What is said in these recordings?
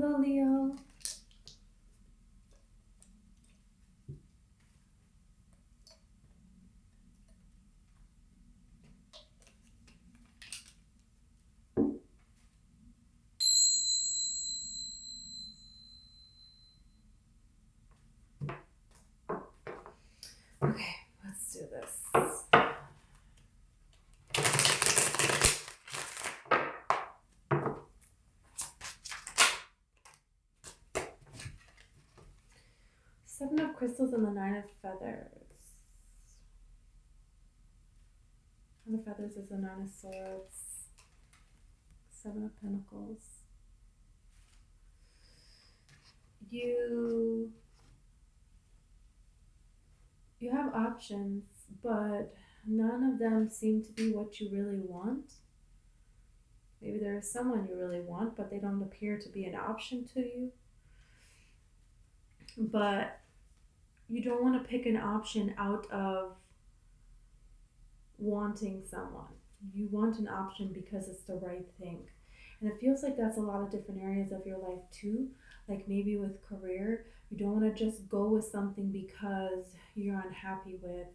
Hello, Leo. Okay, let's do this. Seven of Crystals and the Nine of Feathers. Nine of Feathers is the Nine of Swords. Seven of Pentacles. You have options, but none of them seem to be what you really want. Maybe there is someone you really want, but they don't appear to be an option to you. But you don't want to pick an option out of wanting someone. You want an option because it's the right thing. And it feels like that's a lot of different areas of your life too. Like maybe with career, you don't want to just go with something because you're unhappy with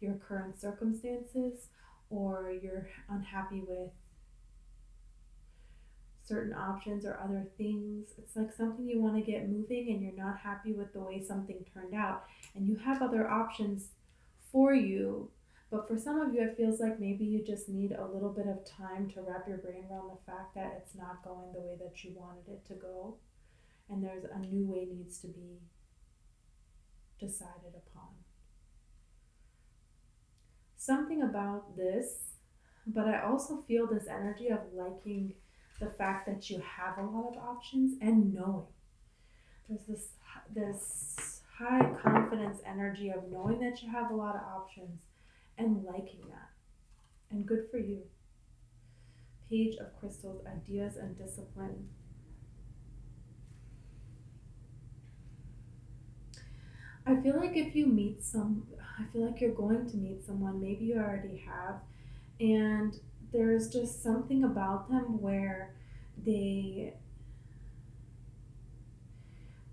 your current circumstances, or you're unhappy with certain options or other things. It's like something you want to get moving and you're not happy with the way something turned out, and you have other options for you. But for some of you, it feels like maybe you just need a little bit of time to wrap your brain around the fact that it's not going the way that you wanted it to go, and there's a new way needs to be decided upon. Something about this, but I also feel this energy of liking the fact that you have a lot of options and knowing. There's this high confidence energy of knowing that you have a lot of options and liking that. And good for you. Page of Crystals, ideas and discipline. I feel like if you I feel like you're going to meet someone, maybe you already have, and there's just something about them where they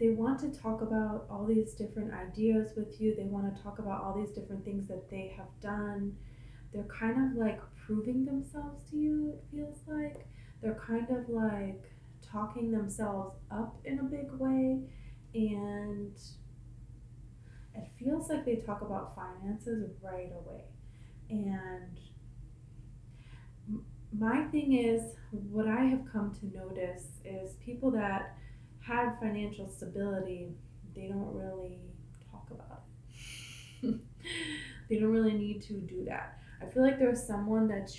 want to talk about all these different ideas with you. They want to talk about all these different things that they have done. They're kind of like proving themselves to you, it feels like. They're kind of like talking themselves up in a big way, and it feels like they talk about finances right away. And my thing is, what I have come to notice is people that have financial stability, they don't really talk about it. They don't really need to do that. I feel like there's someone that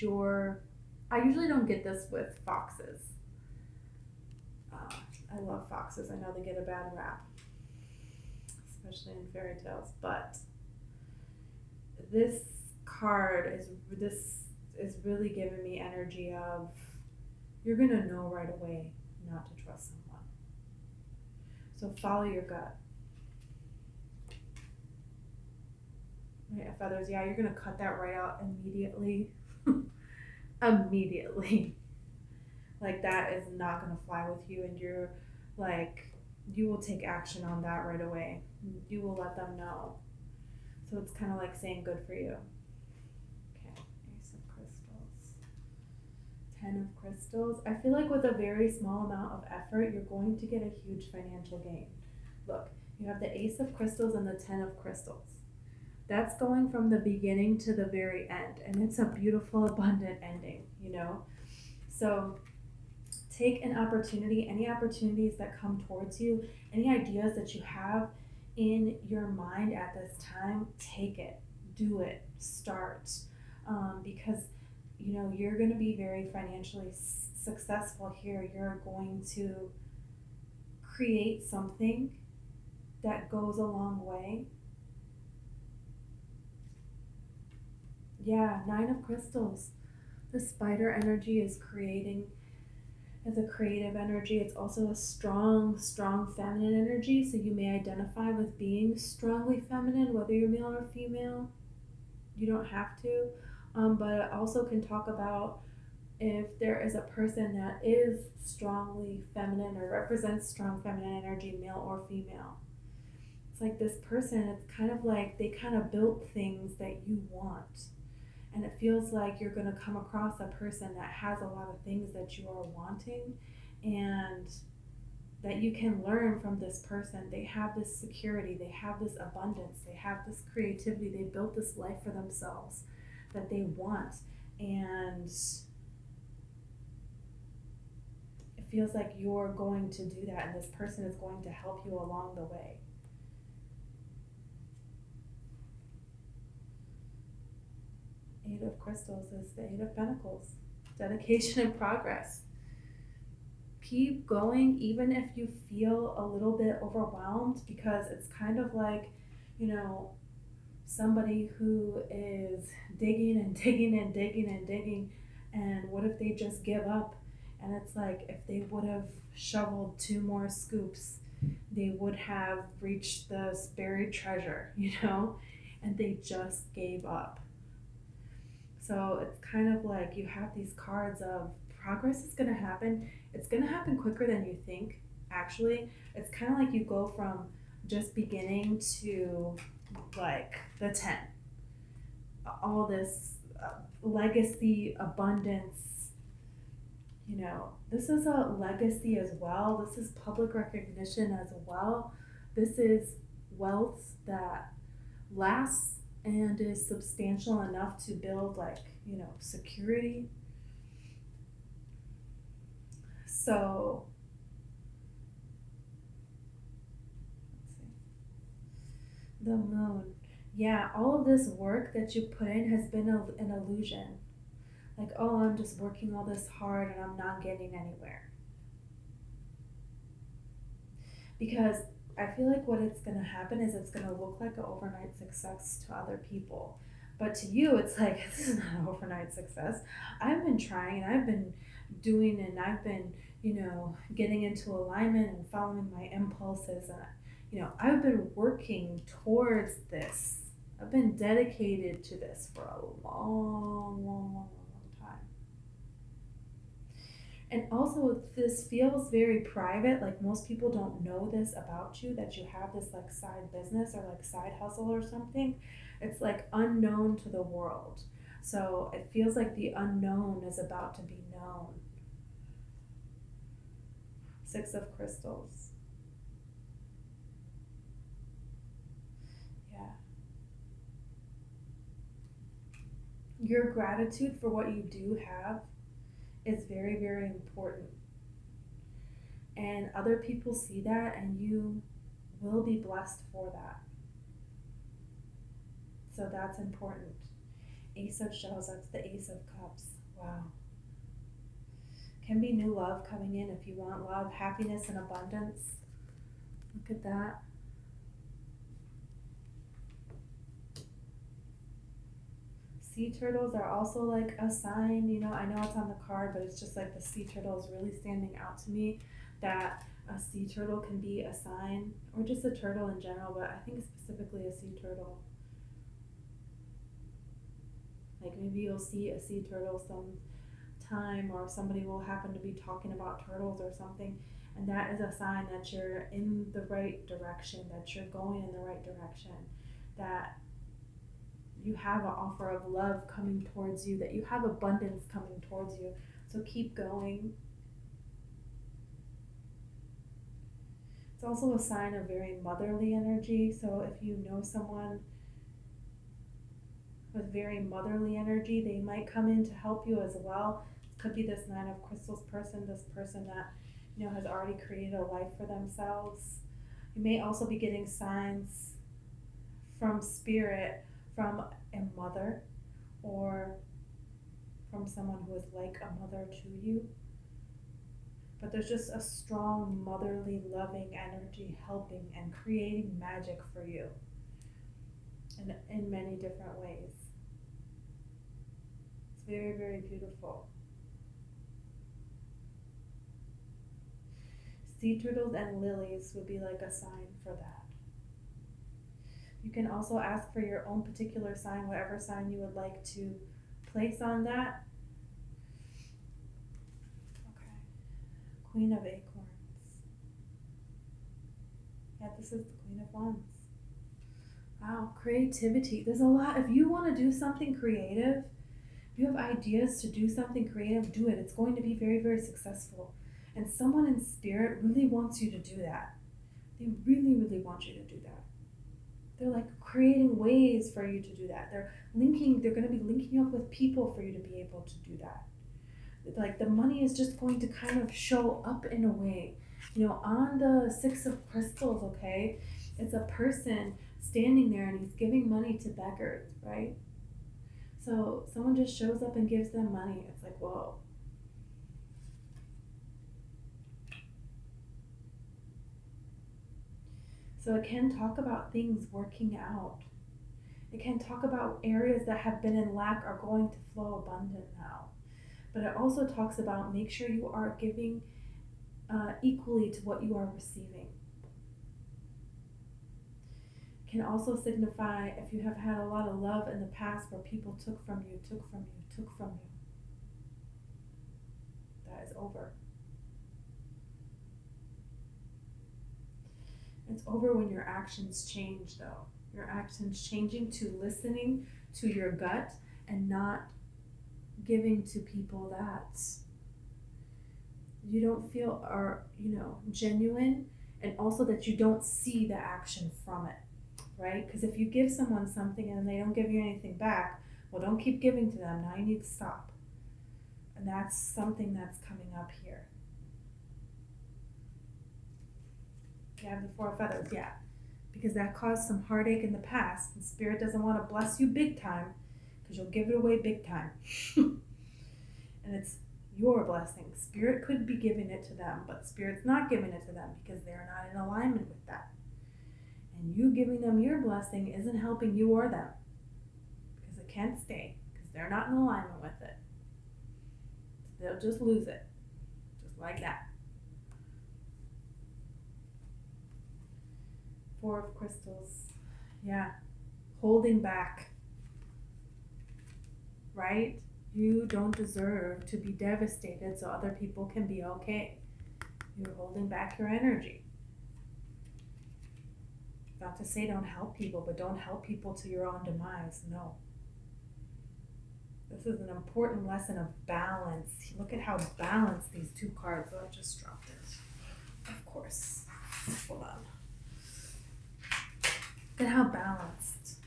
I usually don't get this with foxes. I love foxes. I know they get a bad rap, especially in fairy tales, but this card is really giving me energy of you're gonna know right away not to trust someone. So follow your gut. Right, feathers, yeah, you're gonna cut that right out immediately. Immediately. Like that is not gonna fly with you, and you're like, you will take action on that right away. You will let them know. So it's kind of like saying good for you. Okay, Ace of Crystals. 10 of Crystals. I feel like with a very small amount of effort, you're going to get a huge financial gain. Look, you have the Ace of Crystals and the 10 of Crystals. That's going from the beginning to the very end, and it's a beautiful, abundant ending, you know? So take an opportunity, any opportunities that come towards you, any ideas that you have in your mind at this time, take it, do it, start, because you know you're going to be very financially successful here. You're going to create something that goes a long way. Yeah, 9 of Crystals. The spider energy is creating as a creative energy. It's also a strong feminine energy. So you may identify with being strongly feminine, whether you're male or female. You don't have to. But it also can talk about if there is a person that is strongly feminine or represents strong feminine energy, male or female, it's like this person, it's kind of like they kind of built things that you want. And it feels like you're going to come across a person that has a lot of things that you are wanting, and that you can learn from this person. They have this security, they have this abundance, they have this creativity, they built this life for themselves that they want. And it feels like you're going to do that, and this person is going to help you along the way. Eight of Crystals is the Eight of Pentacles. Dedication and progress. Keep going even if you feel a little bit overwhelmed, because it's kind of like, somebody who is digging and digging and digging and digging, and what if they just give up? And it's like, if they would have shoveled 2 more scoops, they would have reached this buried treasure, and they just gave up. So it's kind of like you have these cards of progress is going to happen. It's going to happen quicker than you think, actually. It's kind of like you go from just beginning to like the 10. All this legacy, abundance, this is a legacy as well. This is public recognition as well. This is wealth that lasts and is substantial enough to build security. So let's see. The Moon. Yeah, all of this work that you put in has been an illusion. Like, oh, I'm just working all this hard and I'm not getting anywhere. Because I feel like what it's going to happen is it's going to look like an overnight success to other people. But to you, it's like, this is not an overnight success. I've been trying, and I've been doing, and I've been, getting into alignment and following my impulses. And, I've been working towards this. I've been dedicated to this for a long, long, long, long time. And also, this feels very private. Like, most people don't know this about you, that you have this like side business or like side hustle or something. It's like unknown to the world. So it feels like the unknown is about to be known. 6 of Crystals. Yeah. Your gratitude for what you do have is very, very important. And other people see that, and you will be blessed for that. So that's important. Ace of Shells, that's the Ace of Cups. Wow. Can be new love coming in if you want love, happiness, and abundance. Look at that. Sea turtles are also like a sign, I know it's on the card, but it's just like the sea turtle is really standing out to me, that a sea turtle can be a sign, or just a turtle in general, but I think specifically a sea turtle. Like, maybe you'll see a sea turtle sometime, or somebody will happen to be talking about turtles or something, and that is a sign that you're in the right direction, that you're going in the right direction, that you have an offer of love coming towards you, that you have abundance coming towards you. So keep going. It's also a sign of very motherly energy. So if you know someone with very motherly energy, they might come in to help you as well. It could be this 9 of Crystals person, this person that has already created a life for themselves. You may also be getting signs from spirit, from a mother, or from someone who is like a mother to you. But there's just a strong motherly, loving energy helping and creating magic for you in many different ways. It's very, very beautiful. Sea turtles and lilies would be like a sign for that. You can also ask for your own particular sign, whatever sign you would like to place on that. Queen of Acorns. Yeah, this is the Queen of Wands. Wow, creativity. There's a lot. If you want to do something creative, if you have ideas to do something creative, do it. It's going to be very, very successful. And someone in spirit really wants you to do that. They really, really want you to do that. They're like creating ways for you to do that. They're going to be linking you up with people for you to be able to do that. Like the money is just going to kind of show up in a way. You know, on the Six of Crystals, okay, it's a person standing there and he's giving money to beggars, right? So someone just shows up and gives them money. It's like, whoa. So it can talk about things working out. It can talk about areas that have been in lack are going to flow abundant now. But it also talks about make sure you are giving equally to what you are receiving. It can also signify if you have had a lot of love in the past where people took from you. That is over. It's over when your actions change, though. Your actions changing to listening to your gut and not giving to people that you don't feel are, genuine, and also that you don't see the action from it, right? Because if you give someone something and they don't give you anything back, well, don't keep giving to them. Now you need to stop. And that's something that's coming up here. Yeah, the Four of Feathers, yeah. Because that caused some heartache in the past, and Spirit doesn't want to bless you big time, because you'll give it away big time. And it's your blessing. Spirit could be giving it to them, but Spirit's not giving it to them because they're not in alignment with that. And you giving them your blessing isn't helping you or them, because it can't stay, because they're not in alignment with it. They'll just lose it, just like that. Four of Crystals, yeah, holding back, right? You don't deserve to be devastated so other people can be okay. You're holding back your energy. Not to say don't help people, but don't help people to your own demise, no. This is an important lesson of balance. Look at how balanced these two cards, oh, I just dropped it. Of course, hold on. Look at how balanced.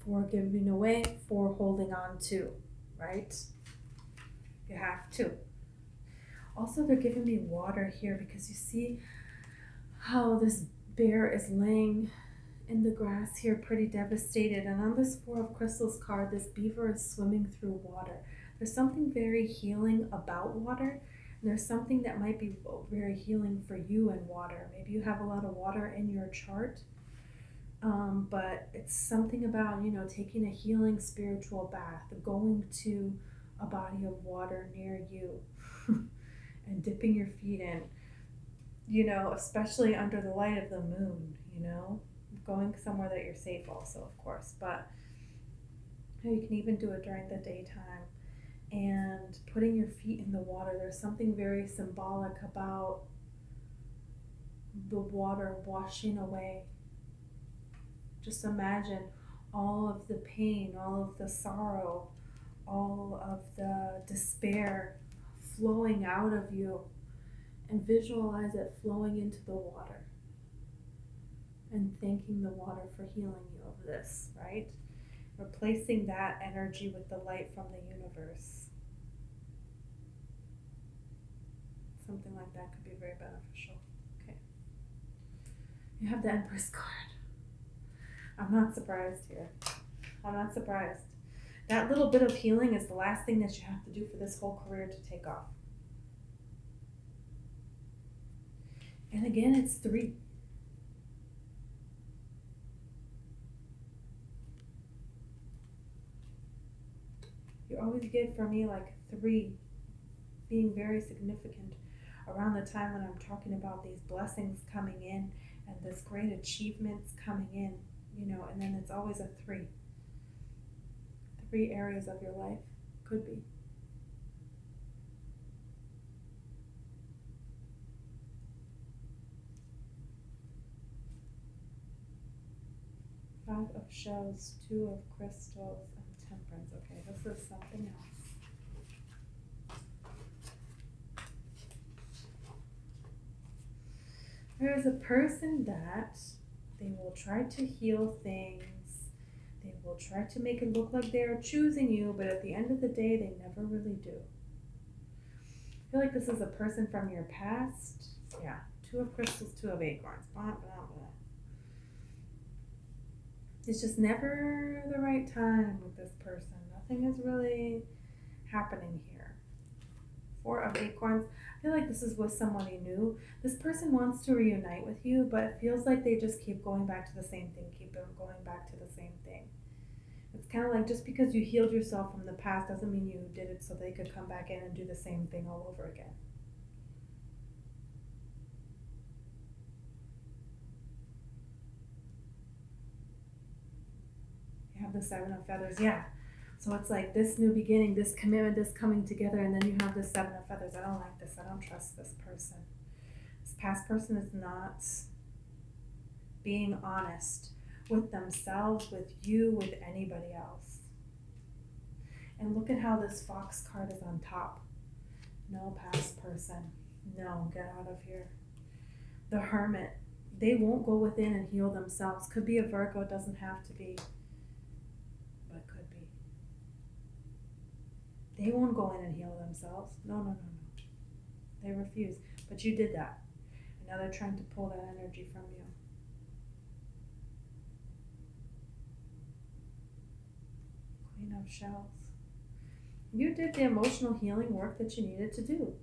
4 giving away, 4 holding on to, right? You have to. Also, they're giving me water here because you see how this bear is laying in the grass here, pretty devastated. And on this Four of Crystals card, this beaver is swimming through water. There's something very healing about water. And there's something that might be very healing for you in water. Maybe you have a lot of water in your chart. But it's something about, taking a healing spiritual bath, going to a body of water near you and dipping your feet in, especially under the light of the moon, going somewhere that you're safe also, of course, but you can even do it during the daytime and putting your feet in the water. There's something very symbolic about the water washing away. Just imagine all of the pain, all of the sorrow, all of the despair flowing out of you, and visualize it flowing into the water and thanking the water for healing you of this, right? Replacing that energy with the light from the universe. Something like that could be very beneficial. Okay. You have the Empress card. I'm not surprised here. I'm not surprised. That little bit of healing is the last thing that you have to do for this whole career to take off. And again, it's 3. You always get for me like 3 being very significant around the time when I'm talking about these blessings coming in and this great achievements coming in. And then it's always a 3. 3 areas of your life, could be. Five of Shells, Two of Crystals, and Temperance. Okay, this is something else. There is a person that they will try to heal things. They will try to make it look like they are choosing you, but at the end of the day, they never really do. I feel like this is a person from your past. Yeah, Two of Crystals, Two of Acorns. Blah, blah, blah. It's just never the right time with this person. Nothing is really happening here. Four of Acorns. I feel like this is with somebody new. This person wants to reunite with you, but it feels like they just keep going back to the same thing, keep going back to the same thing. It's kind of like just because you healed yourself from the past doesn't mean you did it so they could come back in and do the same thing all over again. You have the Seven of Feathers, yeah. So it's like this new beginning, this commitment, this coming together, and then you have the Seven of Feathers. I don't like this. I don't trust this person. This past person is not being honest with themselves, with you, with anybody else. And look at how this Fox card is on top. No past person. No, get out of here. The Hermit. They won't go within and heal themselves. Could be a Virgo, doesn't have to be. But could be. They won't go in and heal themselves. No. They refuse. But you did that. And now they're trying to pull that energy from you. Queen of Shells. You did the emotional healing work that you needed to do.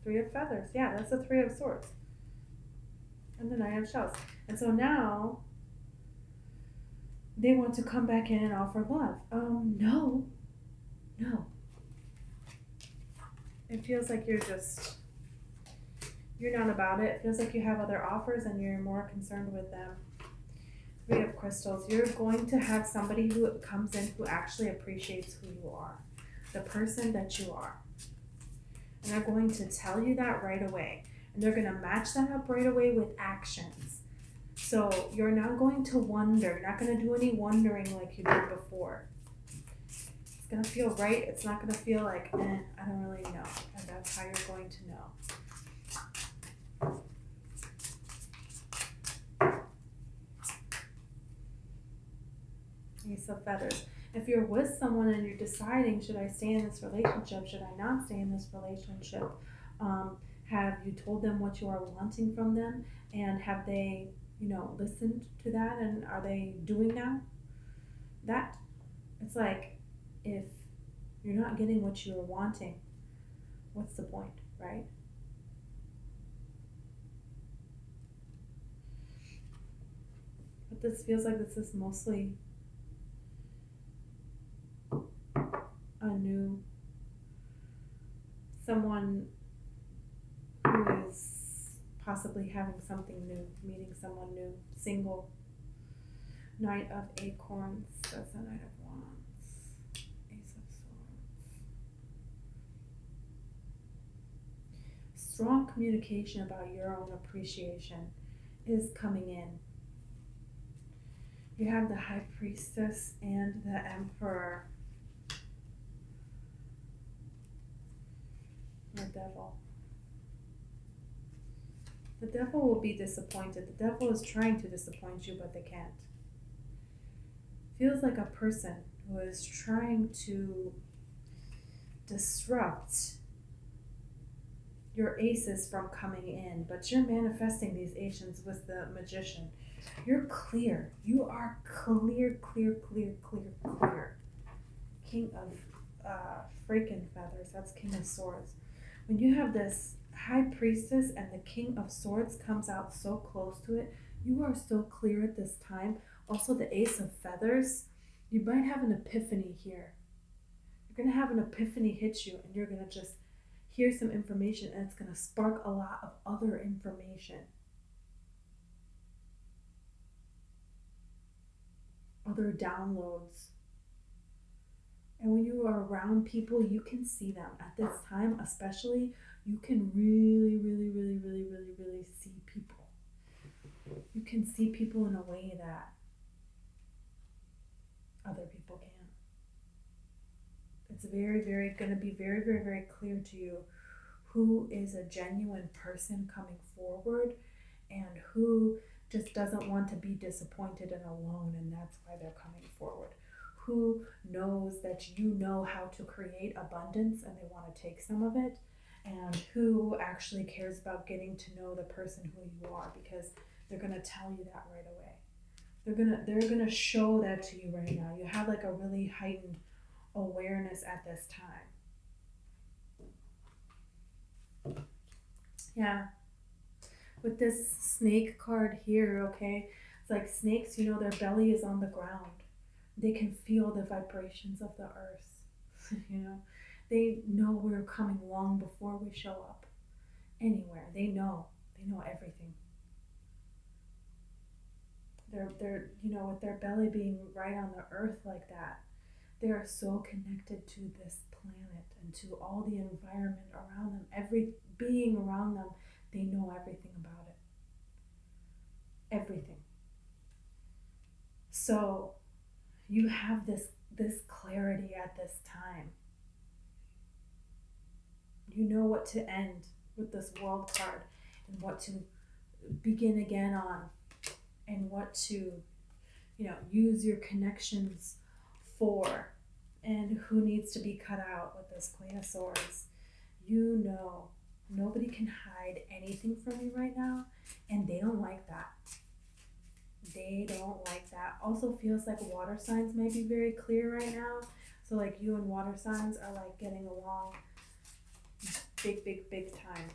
Three of Feathers. Yeah, that's the Three of Swords. And the Knight of Shells. And so now they want to come back in and offer love. No. It feels like you're not about it. It feels like you have other offers and you're more concerned with them. Three of Crystals. You're going to have somebody who comes in who actually appreciates who you are. The person that you are. And they're going to tell you that right away. And they're going to match that up right away with actions. So you're not going to wonder. You're not going to do any wondering like you did before. It's going to feel right. It's not going to feel like, I don't really know. And that's how you're going to know. Ace of Feathers. If you're with someone and you're deciding, should I stay in this relationship? Should I not stay in this relationship? Have you told them what you are wanting from them? And have they, listened to that? And are they doing now? That, it's like, if you're not getting what you're wanting, what's the point, right? But this feels like this is mostly someone who is possibly having something new, meeting someone new, single. Knight of Acorns, that's the Knight of Wands, Ace of Swords. Strong communication about your own appreciation is coming in. You have the High Priestess and the Emperor. The Devil. The Devil will be disappointed. The Devil is trying to disappoint you, but they can't. Feels like a person who is trying to disrupt your aces from coming in, but you're manifesting these aces with the Magician. You're clear. You are clear. King of freaking Feathers. That's King of Swords. When you have this High Priestess and the King of Swords comes out so close to it, you are so clear at this time. Also the Ace of Feathers, you might have an epiphany here. You're going to have an epiphany hit you and you're going to just hear some information and it's going to spark a lot of other information. Other downloads. And when you are around people, you can see them. At this time, especially, you can really see people. You can see people in a way that other people can't. It's very, very going to be very, very, very clear to you who is a genuine person coming forward and who just doesn't want to be disappointed and alone, and that's why they're coming forward. Who knows that you know how to create abundance and they want to take some of it, and who actually cares about getting to know the person who you are, because they're going to tell you that right away. They're gonna show that to you right now. You have like a really heightened awareness at this time. Yeah. With this snake card here, okay, it's like snakes, their belly is on the ground. They can feel the vibrations of the earth. They know we're coming long before we show up anywhere. They know everything. They're with their belly being right on the earth like that, they are so connected to this planet and to all the environment around them, every being around them. They know everything about it. Everything. So you have this clarity at this time. You know what to end with this world card and what to begin again on, and what to use your connections for, and who needs to be cut out with this Queen of Swords. Nobody can hide anything from you right now, and they don't like that. They don't like that. Also feels like water signs may be very clear right now. So like you and water signs are like getting along big time.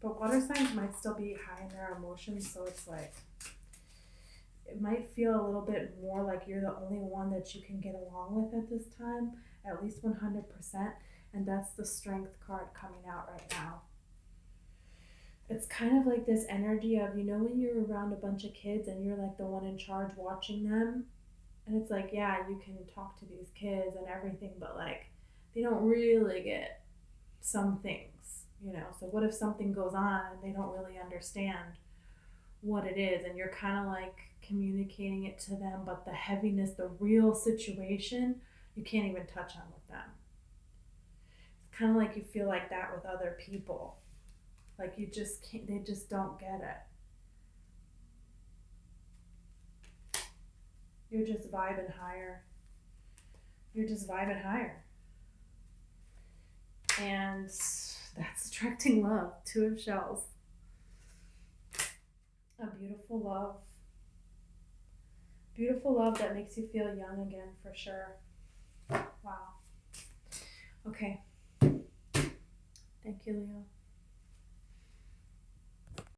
But water signs might still be high in their emotions, so it's like, it might feel a little bit more like you're the only one that you can get along with at this time, at least 100%, and that's the Strength card coming out right now. It's kind of like this energy of, when you're around a bunch of kids and you're like the one in charge watching them, and it's like, yeah, you can talk to these kids and everything, but like, they don't really get some things, so what if something goes on and they don't really understand what it is, and you're kind of like communicating it to them, but the heaviness, the real situation, you can't even touch on with them. It's kind of like you feel like that with other people, like you just can't, they just don't get it. You're just vibing higher. And that's attracting love. 2 of Shells. A beautiful love. Beautiful love that makes you feel young again, for sure. Wow. Okay. Thank you, Leo.